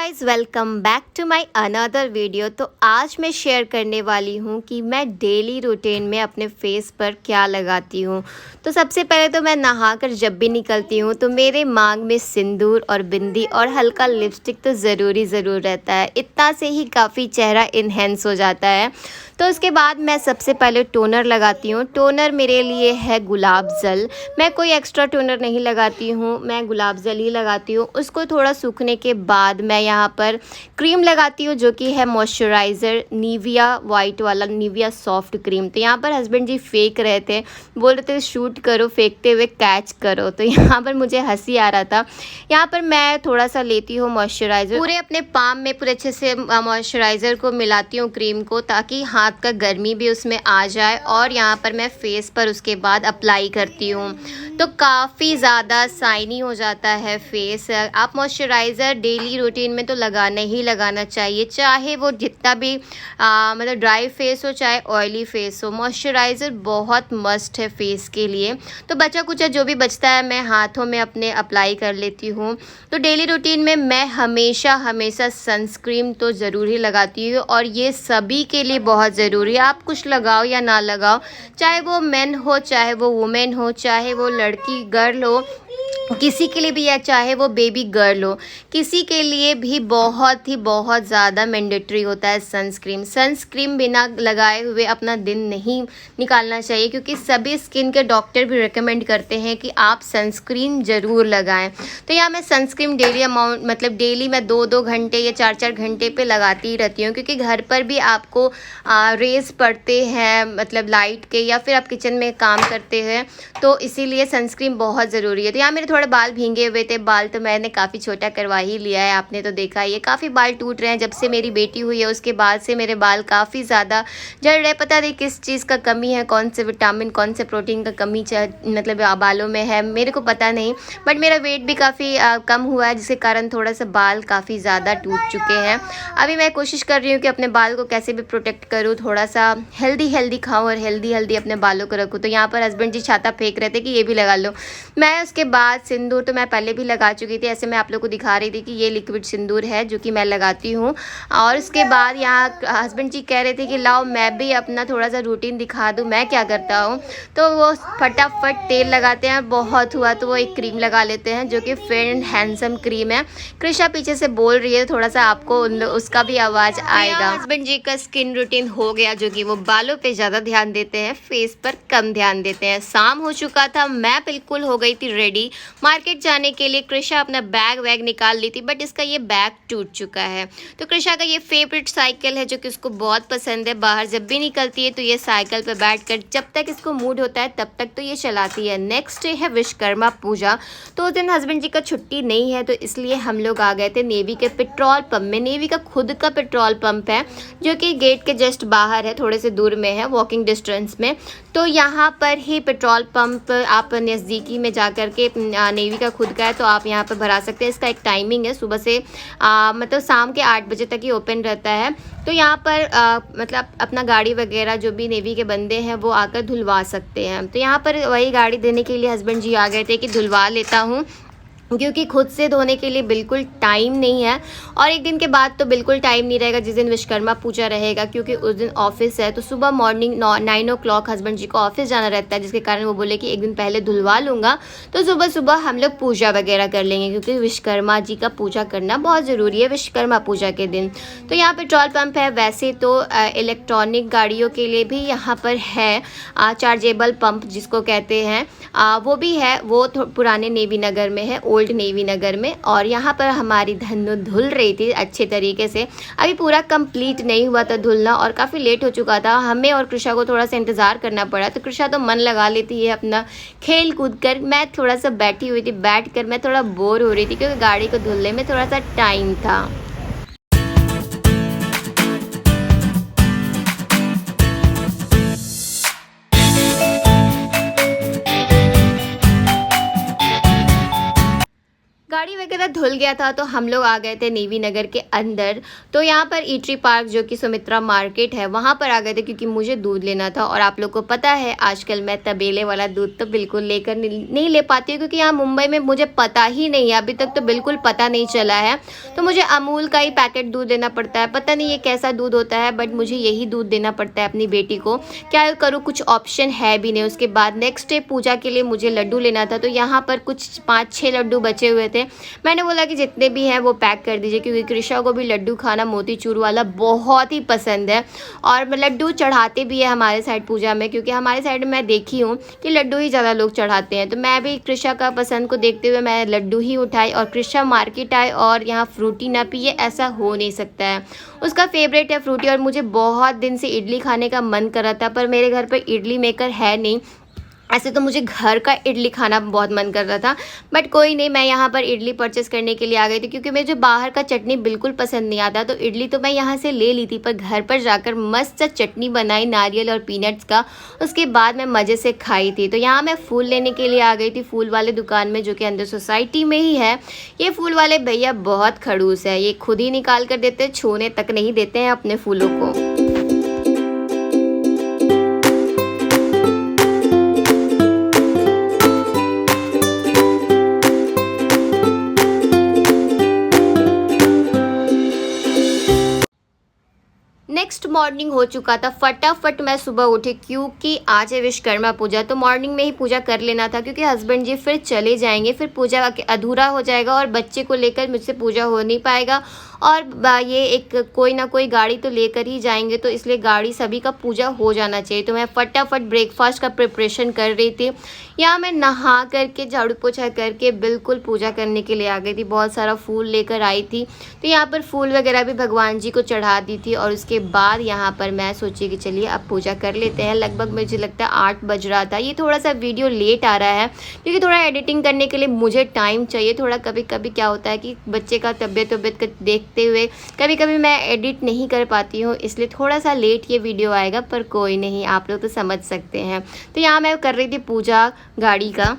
Guys, welcome back to my another video. तो आज मैं शेयर करने वाली हूँ कि मैं डेली रूटीन में अपने फेस पर क्या लगाती हूँ। तो सबसे पहले तो मैं नहाकर जब भी निकलती हूँ तो मेरे मांग में सिंदूर और बिंदी और हल्का लिपस्टिक तो ज़रूर रहता है। इतना से ही काफ़ी चेहरा इन्हेंस हो जाता है। तो उसके बाद मैं सबसे पहले टोनर लगाती हूँ। टोनर मेरे लिए है गुलाब जल। मैं कोई एक्स्ट्रा टोनर नहीं लगाती हूँ, मैं गुलाब जल ही लगाती हूँ। उसको थोड़ा सूखने के बाद मैं यहाँ पर क्रीम लगाती हूँ जो कि है मॉइस्चराइज़र, निविया वाइट वाला, निविया सॉफ्ट क्रीम। तो यहाँ पर हस्बैंड जी फेंक रहे थे, बोल रहे थे शूट करो, फेंकते हुए कैच करो। तो यहाँ पर मुझे हंसी आ रहा था। यहाँ पर मैं थोड़ा सा लेती हूँ मॉइस्चराइज़र, पूरे अपने पाम में पूरे अच्छे से मॉइस्चराइज़र को मिलाती हूँ क्रीम को, ताकि हाथ का गर्मी भी उसमें आ जाए। और यहाँ पर मैं फेस पर उसके बाद अप्लाई करती हूँ तो काफ़ी ज़्यादा शाइनी हो जाता है फेस। आप मॉइस्चराइज़र डेली रूटीन में तो लगाना ही लगाना चाहिए, चाहे वो जितना भी मतलब ड्राई फेस हो चाहे ऑयली फेस हो। मॉइस्चराइज़र बहुत मस्ट है फेस के लिए। तो बचा कुचा जो भी बचता है मैं हाथों में अपने अप्लाई कर लेती हूँ। तो डेली रूटीन में मैं हमेशा सनस्क्रीन तो ज़रूर ही लगाती हूँ, और ये सभी के लिए बहुत ज़रूरी है। आप कुछ लगाओ या ना लगाओ, चाहे वो मेन हो, चाहे वो वुमेन हो, चाहे वो लड़की गर्ल हो, किसी के लिए भी, या चाहे वो बेबी गर्ल हो, किसी के लिए भी बहुत ज़्यादा मैंडेटरी होता है सनस्क्रीन बिना लगाए हुए अपना दिन नहीं निकालना चाहिए, क्योंकि सभी स्किन के डॉक्टर भी रिकमेंड करते हैं कि आप सनस्क्रीन ज़रूर लगाएं। तो यहाँ मैं सनस्क्रीन डेली अमाउंट, मतलब डेली मैं 2-2 घंटे या 4-4 घंटे पे लगाती ही रहती हूँ, क्योंकि घर पर भी आपको रेज पड़ते हैं, मतलब लाइट के, या फिर आप किचन में काम करते हैं, तो इसीलिए सनस्क्रीन बहुत ज़रूरी है। तो यहाँ मेरे थोड़े बाल भींगे हुए थे, बाल तो मैंने काफ़ी छोटा करवा ही लिया है, आपने तो देखा ही है। काफ़ी बाल टूट रहे हैं जब से मेरी बेटी हुई है, उसके बाद से मेरे बाल काफ़ी ज़्यादा झड़ रहे। पता नहीं किस चीज़ का कमी है, कौन से विटामिन, कौन से प्रोटीन का कमी मतलब बालों में है, मेरे को पता नहीं। बट मेरा वेट भी काफ़ी कम हुआ है, जिसके कारण थोड़ा सा बाल काफ़ी ज़्यादा टूट चुके हैं। अभी मैं कोशिश कर रही हूँ कि अपने बाल को कैसे भी प्रोटेक्ट करूँ, थोड़ा सा हेल्दी खाऊँ और हेल्दी अपने बालों को रखूँ। तो यहाँ पर हस्बैंड जी छाता फेंक रहे थे कि ये भी लगा लो। मैं उसके बाद सिंदूर तो मैं पहले भी लगा चुकी थी, ऐसे मैं आप लोग को दिखा रही थी कि ये लिक्विड सिंदूर है जो कि मैं लगाती हूँ। और उसके बाद यहाँ हस्बैंड जी कह रहे थे कि लाओ मैं भी अपना थोड़ा सा रूटीन दिखा दूँ, मैं क्या करता हूँ। तो वो फटाफट तेल लगाते हैं, बहुत हुआ तो वो एक क्रीम लगा लेते हैं जो कि फेयर एंड हैंडसम क्रीम है। कृषा पीछे से बोल रही है, थोड़ा सा आपको उसका भी आवाज़ आएगा। हस्बैंड जी का स्किन रूटीन हो गया, जो कि वो बालों पे ज़्यादा ध्यान देते हैं, फेस पर कम ध्यान देते हैं। शाम हो चुका था, मैं बिल्कुल हो गई थी रेडी मार्केट जाने के लिए। कृषा अपना बैग वैग निकाल ली थी, बट इसका ये बैग टूट चुका है। तो कृषा का ये फेवरेट साइकिल है जो कि उसको बहुत पसंद है। बाहर जब भी निकलती है तो ये साइकिल पर बैठकर जब तक इसको मूड होता है तब तक तो ये चलाती है। नेक्स्ट डे है विश्वकर्मा पूजा, तो उस दिन हस्बैंड जी का छुट्टी नहीं है, तो इसलिए हम लोग आ गए थे नेवी के पेट्रोल पंप में। नेवी का खुद का पेट्रोल पंप है जो कि गेट के जस्ट बाहर है, थोड़े से दूर में है, वॉकिंग डिस्टेंस में। तो यहाँ पर ही पेट्रोल पंप आप नज़दीकी में जा कर के, नेवी का खुद का है तो आप यहाँ पर भरा सकते हैं। इसका एक टाइमिंग है, सुबह से मतलब शाम के 8 बजे तक ही ओपन रहता है। तो यहाँ पर मतलब अपना गाड़ी वगैरह जो भी नेवी के बंदे हैं वो आकर धुलवा सकते हैं। तो यहाँ पर वही गाड़ी देने के लिए हस्बैंड जी आ गए थे कि धुलवा लेता हूँ, क्योंकि खुद से धोने के लिए बिल्कुल टाइम नहीं है। और एक दिन के बाद तो बिल्कुल टाइम नहीं रहेगा जिस दिन विश्वकर्मा पूजा रहेगा, क्योंकि उस दिन ऑफिस है। तो सुबह मॉर्निंग 9 o'clock हस्बैंड जी को ऑफिस जाना रहता है, जिसके कारण वो बोले कि एक दिन पहले धुलवा लूँगा, तो सुबह हम लोग पूजा वगैरह कर लेंगे, क्योंकि विश्वकर्मा जी का पूजा करना बहुत ज़रूरी है विश्वकर्मा पूजा के दिन। तो यहाँ पेट्रोल पंप है। वैसे तो इलेक्ट्रॉनिक गाड़ियों के लिए भी यहाँ पर है चार्जेबल पंप जिसको कहते हैं, वो भी है। वो पुराने नेवी नगर में है, ओल्ड नेवी नगर में। और यहाँ पर हमारी धनु धुल रही थी अच्छे तरीके से। अभी पूरा कंप्लीट नहीं हुआ था धुलना, और काफ़ी लेट हो चुका था, हमें और कृषा को थोड़ा सा इंतज़ार करना पड़ा। तो कृषा तो मन लगा लेती है अपना खेल कूद कर, मैं थोड़ा सा बैठी हुई थी, बैठ कर मैं थोड़ा बोर हो रही थी, क्योंकि गाड़ी को धुलने में थोड़ा सा टाइम था। गाड़ी वगैरह धुल गया था तो हम लोग आ गए थे नेवी नगर के अंदर। तो यहाँ पर ईटरी पार्क जो कि सुमित्रा मार्केट है वहाँ पर आ गए थे क्योंकि मुझे दूध लेना था। और आप लोग को पता है आजकल मैं तबेले वाला दूध तो बिल्कुल लेकर नहीं ले पाती हूँ, क्योंकि यहाँ मुंबई में मुझे पता ही नहीं है, अभी तक तो बिल्कुल पता नहीं चला है। तो मुझे अमूल का ही पैकेट दूध देना पड़ता है, पता नहीं ये कैसा दूध होता है, बट मुझे यही दूध देना पड़ता है अपनी बेटी को। क्या करूँ, कुछ ऑप्शन है भी नहीं। उसके बाद नेक्स्ट डे पूजा के लिए मुझे लड्डू लेना था, तो यहाँ पर कुछ 5-6 लड्डू बचे हुए थे। मैंने बोला कि जितने भी हैं वो पैक कर दीजिए, क्योंकि कृषा को भी लड्डू खाना मोतीचूर वाला बहुत ही पसंद है। और लड्डू चढ़ाते भी है हमारे साइड पूजा में, क्योंकि हमारे साइड में मैं देखी हूँ कि लड्डू ही ज़्यादा लोग चढ़ाते हैं। तो मैं भी कृषा का पसंद को देखते हुए मैं लड्डू ही उठाई, और कृषा मार्केट आए और यहाँ फ्रूटी ना पिए, ऐसा हो नहीं सकता है। उसका फेवरेट है फ्रूटी, और मुझे बहुत दिन से इडली खाने का मन कर रहा था, पर मेरे घर पर इडली मेकर है नहीं। ऐसे तो मुझे घर का इडली खाना बहुत मन कर रहा था, बट कोई नहीं, मैं यहाँ पर इडली परचेस करने के लिए आ गई थी, क्योंकि मुझे बाहर का चटनी बिल्कुल पसंद नहीं आता। तो इडली तो मैं यहाँ से ले ली थी, पर घर पर जाकर मस्त चटनी बनाई नारियल और पीनट्स का, उसके बाद मैं मज़े से खाई थी। तो यहाँ मैं फूल लेने के लिए आ गई थी फूल वाले दुकान में, जो कि अंदर सोसाइटी में ही है। ये फूल वाले भैया बहुत खड़ूस है, ये खुद ही निकाल कर देते, छूने तक नहीं देते हैं अपने फूलों को। नेक्स्ट मॉर्निंग हो चुका था, फटाफट मैं सुबह उठी, क्योंकि आज है विश्वकर्मा पूजा। तो मॉर्निंग में ही पूजा कर लेना था, क्योंकि हस्बैंड जी फिर चले जाएंगे, फिर पूजा अधूरा हो जाएगा और बच्चे को लेकर मुझसे पूजा हो नहीं पाएगा। और ये एक कोई ना कोई गाड़ी तो लेकर ही जाएंगे, तो इसलिए गाड़ी सभी का पूजा हो जाना चाहिए। तो मैं फटाफट ब्रेकफास्ट का प्रिपरेशन कर रही थी। यहाँ मैं नहा करके झाड़ू पोछा करके बिल्कुल पूजा करने के लिए आ गई थी। बहुत सारा फूल लेकर आई थी, तो यहाँ पर फूल वगैरह भी भगवान जी को चढ़ा दी थी। और उसके बाद यहाँ पर मैं सोची कि चलिए अब पूजा कर लेते हैं। लगभग मुझे लगता है 8 बज रहा था। ये थोड़ा सा वीडियो लेट आ रहा है, क्योंकि थोड़ा एडिटिंग करने के लिए मुझे टाइम चाहिए। थोड़ा कभी कभी क्या होता है कि बच्चे का तबीयत का देखते हुए कभी कभी मैं एडिट नहीं कर पाती हूँ, इसलिए थोड़ा सा लेट ये वीडियो आएगा, पर कोई नहीं, आप लोग तो समझ सकते हैं। तो यहाँ मैं कर रही थी पूजा गाड़ी का।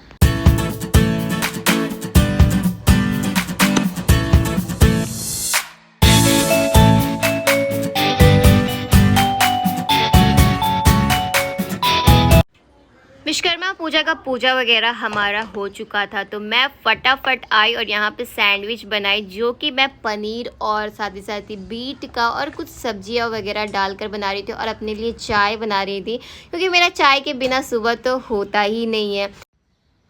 विश्वकर्मा पूजा का पूजा वगैरह हमारा हो चुका था, तो मैं फटाफट आई और यहाँ पे सैंडविच बनाई, जो कि मैं पनीर और साथ ही बीट का और कुछ सब्जियाँ वगैरह डालकर बना रही थी। और अपने लिए चाय बना रही थी, क्योंकि मेरा चाय के बिना सुबह तो होता ही नहीं है।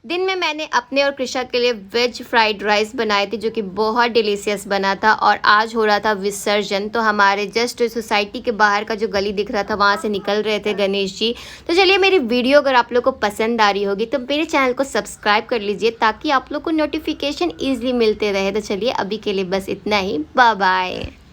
दिन में मैंने अपने और कृषा के लिए वेज फ्राइड राइस बनाए थे, जो कि बहुत डिलीशियस बना था। और आज हो रहा था विसर्जन, तो हमारे जस्ट सोसाइटी के बाहर का जो गली दिख रहा था वहाँ से निकल रहे थे गणेश जी। तो चलिए, मेरी वीडियो अगर आप लोग को पसंद आ रही होगी तो मेरे चैनल को सब्सक्राइब कर लीजिए, ताकि आप लोग को नोटिफिकेशन ईजिली मिलते रहे। तो चलिए, अभी के लिए बस इतना ही, बाय बाय।